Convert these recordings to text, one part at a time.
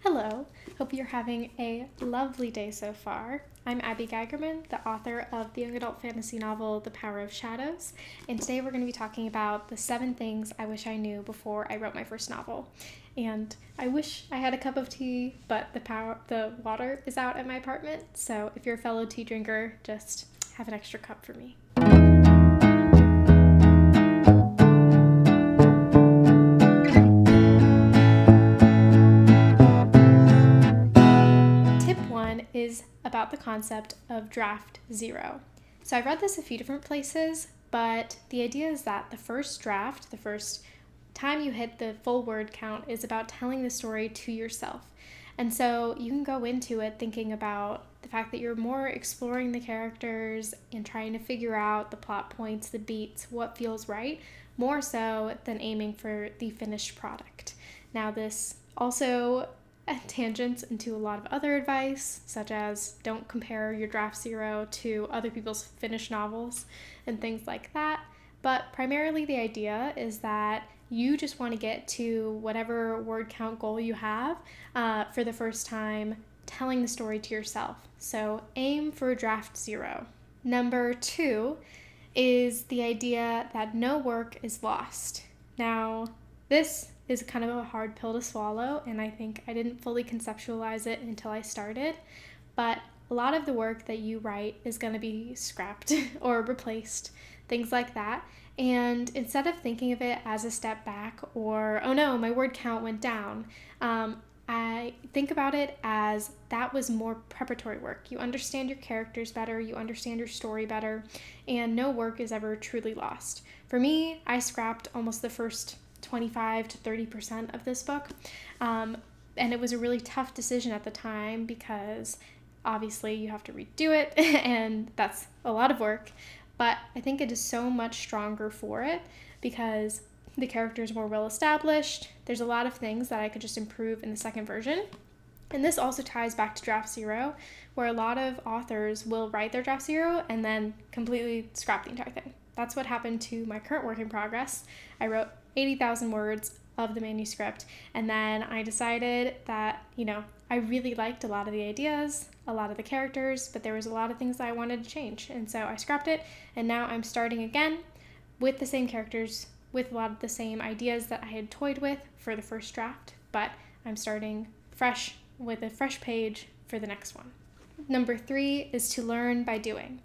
Hello, hope you're having a lovely day so far. I'm Abby Geigerman, the author of the young adult fantasy novel The Power of Shadows, and today we're going to be talking about the 7 things I wish I knew before I wrote my first novel. And I wish I had a cup of tea, but the water is out at my apartment, so if you're a fellow tea drinker, just have an extra cup for me. Tip 1 is about the concept of draft zero. So I've read this a few different places, but the idea is that the first draft, the first time you hit the full word count, is about telling the story to yourself. And so you can go into it thinking about the fact that you're more exploring the characters and trying to figure out the plot points, the beats, what feels right, more so than aiming for the finished product. Now, this also tangents into a lot of other advice, such as don't compare your draft zero to other people's finished novels and things like that. But primarily the idea is that you just want to get to whatever word count goal you have for the first time telling the story to yourself. So aim for draft zero. Number 2 is the idea that no work is lost. Now, this is kind of a hard pill to swallow, and I think I didn't fully conceptualize it until I started, but a lot of the work that you write is going to be scrapped or replaced, things like that. And instead of thinking of it as a step back or, oh no, my word count went down, I think about it as that was more preparatory work. You understand your characters better, you understand your story better, and no work is ever truly lost. For me, I scrapped almost the first 25 to 30% of this book, and it was a really tough decision at the time because obviously you have to redo it, and that's a lot of work, but I think it is so much stronger for it because the characters are more well established. There's a lot of things that I could just improve in the second version. And this also ties back to draft zero, where a lot of authors will write their draft zero and then completely scrap the entire thing. That's what happened to my current work in progress. I wrote 80,000 words of the manuscript, and then I decided that, I really liked a lot of the ideas, a lot of the characters, but there was a lot of things that I wanted to change. And so I scrapped it, and now I'm starting again with the same characters, with a lot of the same ideas that I had toyed with for the first draft, but I'm starting fresh with a fresh page for the next one. Number 3 is to learn by doing.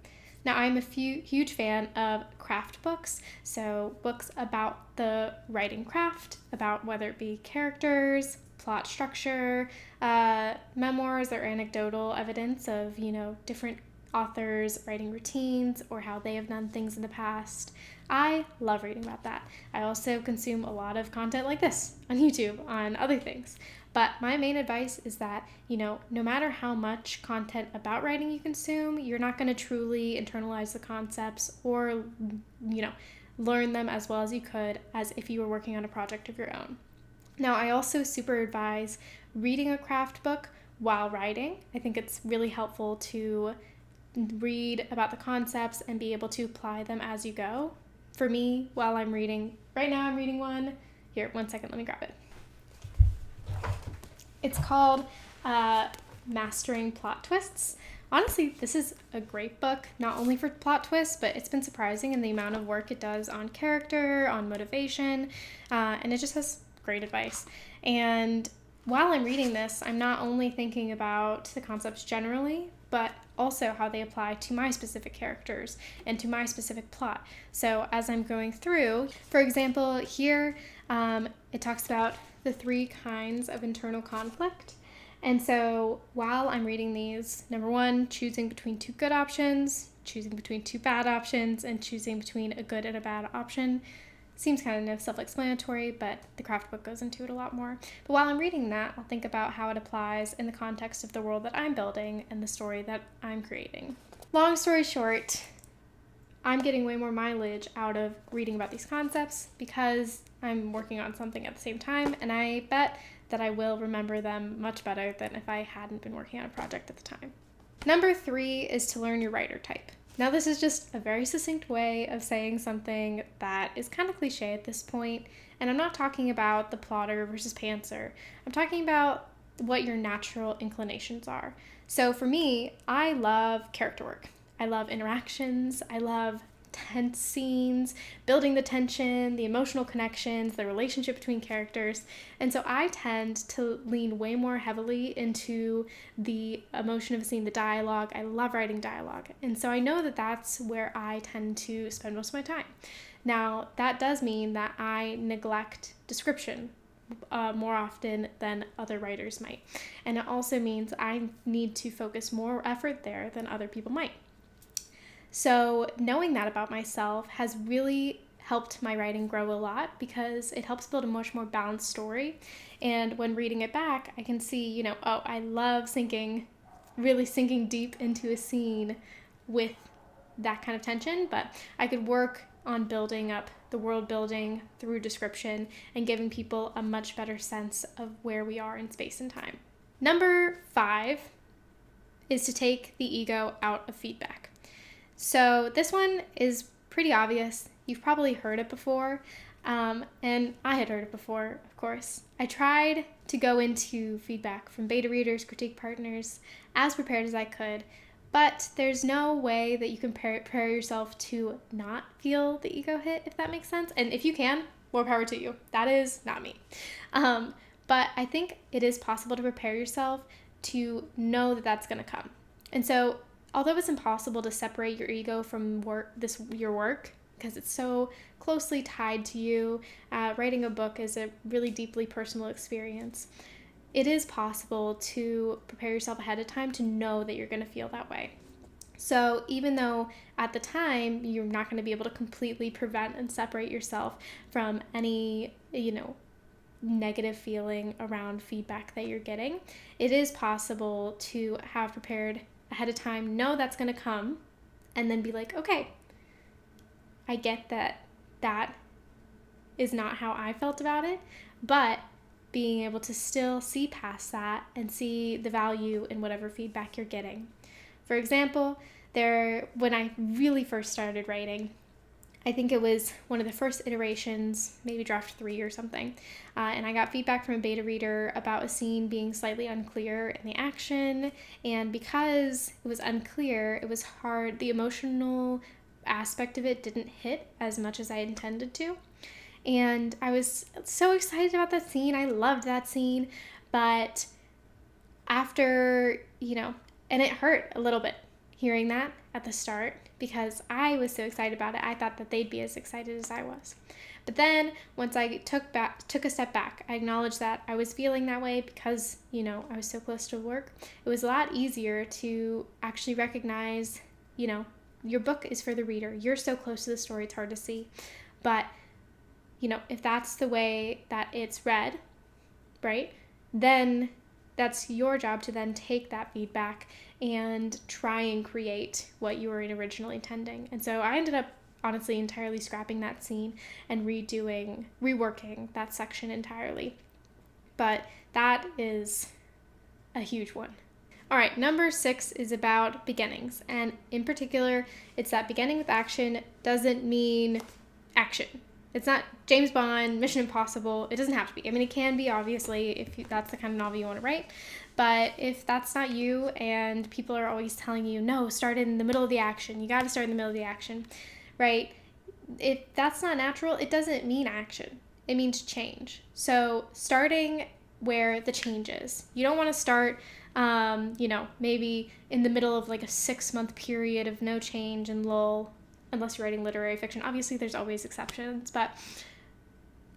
Now, I'm a huge fan of craft books, so books about the writing craft, about whether it be characters, plot structure, memoirs or anecdotal evidence of, different authors' writing routines or how they have done things in the past. I love reading about that. I also consume a lot of content like this on YouTube, on other things. But my main advice is that, no matter how much content about writing you consume, you're not going to truly internalize the concepts or, learn them as well as you could as if you were working on a project of your own. Now, I also super advise reading a craft book while writing. I think it's really helpful to read about the concepts and be able to apply them as you go. For me, while I'm reading, right now I'm reading one. Here, one second, let me grab it. It's called Mastering Plot Twists. Honestly, this is a great book, not only for plot twists, but it's been surprising in the amount of work it does on character, on motivation, and it just has great advice. And while I'm reading this, I'm not only thinking about the concepts generally, but also how they apply to my specific characters and to my specific plot. So as I'm going through, for example, here it talks about the 3 kinds of internal conflict. And so while I'm reading these, number 1, choosing between 2 good options, choosing between 2 bad options, and choosing between a good and a bad option. Seems kind of self-explanatory, but the craft book goes into it a lot more. But while I'm reading that, I'll think about how it applies in the context of the world that I'm building and the story that I'm creating. Long story short, I'm getting way more mileage out of reading about these concepts because I'm working on something at the same time, and I bet that I will remember them much better than if I hadn't been working on a project at the time. Number 3 is to learn your writer type. Now, this is just a very succinct way of saying something that is kind of cliche at this point, and I'm not talking about the plotter versus pantser. I'm talking about what your natural inclinations are. So for me, I love character work. I love interactions. I love tense scenes, building the tension, the emotional connections, the relationship between characters. And so I tend to lean way more heavily into the emotion of a scene, the dialogue. I love writing dialogue. And so I know that that's where I tend to spend most of my time. Now, that does mean that I neglect description more often than other writers might. And it also means I need to focus more effort there than other people might. So knowing that about myself has really helped my writing grow a lot because it helps build a much more balanced story. And when reading it back, I can see, I love really sinking deep into a scene with that kind of tension, but I could work on building up the world building through description and giving people a much better sense of where we are in space and time. Number 5 is to take the ego out of feedback. So this one is pretty obvious. You've probably heard it before, and I had heard it before, of course. I tried to go into feedback from beta readers, critique partners, as prepared as I could, but there's no way that you can prepare yourself to not feel the ego hit, if that makes sense. And if you can, more power to you. That is not me. But I think it is possible to prepare yourself to know that that's going to come. And so although it's impossible to separate your ego from your work, because it's so closely tied to you, writing a book is a really deeply personal experience. It is possible to prepare yourself ahead of time to know that you're going to feel that way. So even though at the time you're not going to be able to completely prevent and separate yourself from any, negative feeling around feedback that you're getting, it is possible to have prepared ahead of time, know that's going to come, and then be like, okay, I get that is not how I felt about it, but being able to still see past that and see the value in whatever feedback you're getting. For example, when I really first started writing, I think it was one of the first iterations, maybe draft 3 or something, and I got feedback from a beta reader about a scene being slightly unclear in the action, and because it was unclear, it was hard, the emotional aspect of it didn't hit as much as I intended to, and I was so excited about that scene. I loved that scene, but after, and it hurt a little bit hearing that at the start because I was so excited about it. I thought that they'd be as excited as I was. But then once I took a step back, I acknowledged that I was feeling that way because, I was so close to work. It was a lot easier to actually recognize, your book is for the reader. You're so close to the story, it's hard to see. But, if that's the way that it's read, right, then that's your job to then take that feedback and try and create what you were originally intending. And so I ended up honestly entirely scrapping that scene and reworking that section entirely. But that is a huge one. All right, number 6 is about beginnings. And in particular, it's that beginning with action doesn't mean action. It's not James Bond, Mission Impossible. It doesn't have to be. I mean, it can be, obviously, if that's the kind of novel you want to write. But if that's not you and people are always telling you, no, start in the middle of the action. You got to start in the middle of the action, right? If that's not natural, it doesn't mean action. It means change. So starting where the change is. You don't want to start, maybe in the middle of like a 6-month period of no change and lull, unless you're writing literary fiction. Obviously, there's always exceptions, but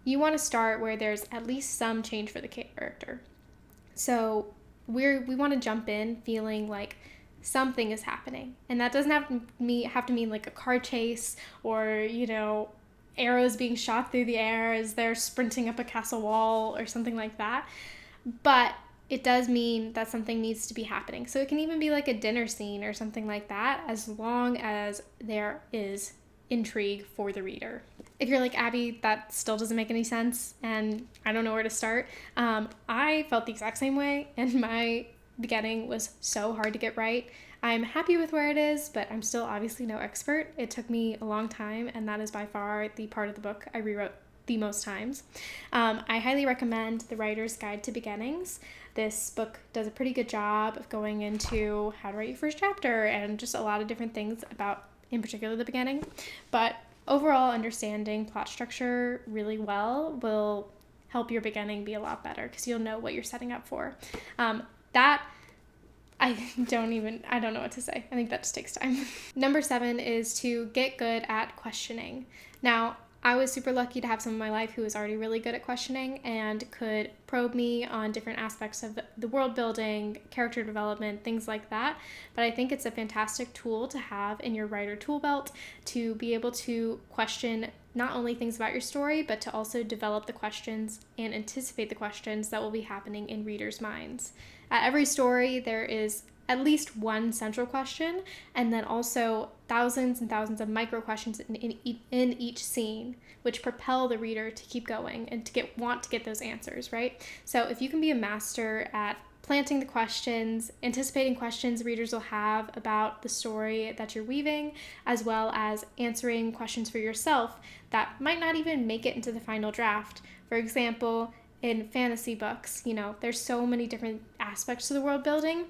you want to start where there's at least some change for the character. So we want to jump in feeling like something is happening. And that doesn't have to mean like a car chase or, arrows being shot through the air as they're sprinting up a castle wall or something like that. But it does mean that something needs to be happening. So it can even be like a dinner scene or something like that, as long as there is intrigue for the reader. If you're like, Abby, that still doesn't make any sense and I don't know where to start, I felt the exact same way, and my beginning was so hard to get right. I'm happy with where it is, but I'm still obviously no expert. It took me a long time, and that is by far the part of the book I rewrote the most times. I highly recommend The Writer's Guide to Beginnings. This book does a pretty good job of going into how to write your first chapter and just a lot of different things about, in particular, the beginning. But overall, understanding plot structure really well will help your beginning be a lot better because you'll know what you're setting up for. I don't know what to say. I think that just takes time. Number 7 is to get good at questioning. Now, I was super lucky to have someone in my life who was already really good at questioning and could probe me on different aspects of the world building, character development, things like that. But I think it's a fantastic tool to have in your writer tool belt to be able to question not only things about your story, but to also develop the questions and anticipate the questions that will be happening in readers' minds. At every story, there is at least one central question, and then also thousands and thousands of micro questions in each scene, which propel the reader to keep going and to want to get those answers, right? So if you can be a master at planting the questions, anticipating questions readers will have about the story that you're weaving, as well as answering questions for yourself that might not even make it into the final draft. For example, in fantasy books, there's so many different aspects to the world building.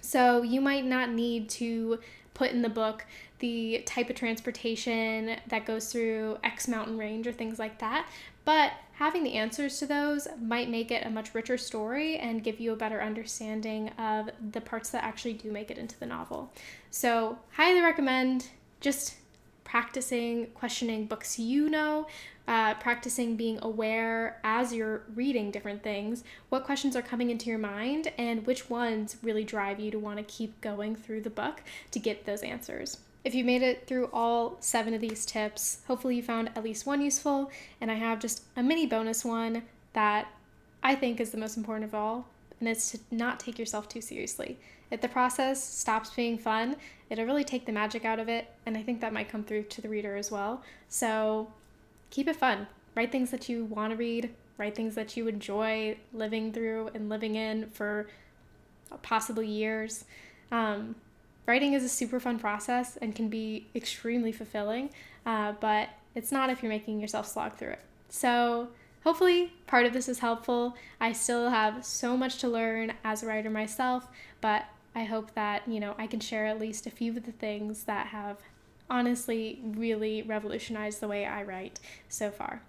So you might not need to put in the book the type of transportation that goes through X mountain range or things like that. But having the answers to those might make it a much richer story and give you a better understanding of the parts that actually do make it into the novel. So highly recommend just practicing questioning books practicing being aware as you're reading different things, what questions are coming into your mind and which ones really drive you to want to keep going through the book to get those answers. If you made it through all 7 of these tips, hopefully you found at least one useful, and I have just a mini bonus one that I think is the most important of all, and it's to not take yourself too seriously. If the process stops being fun, it'll really take the magic out of it, and I think that might come through to the reader as well. So keep it fun. Write things that you want to read, write things that you enjoy living through and living in for possibly years. Writing is a super fun process and can be extremely fulfilling, but it's not if you're making yourself slog through it. So hopefully part of this is helpful. I still have so much to learn as a writer myself, but I hope that, I can share at least a few of the things that have honestly really revolutionized the way I write so far.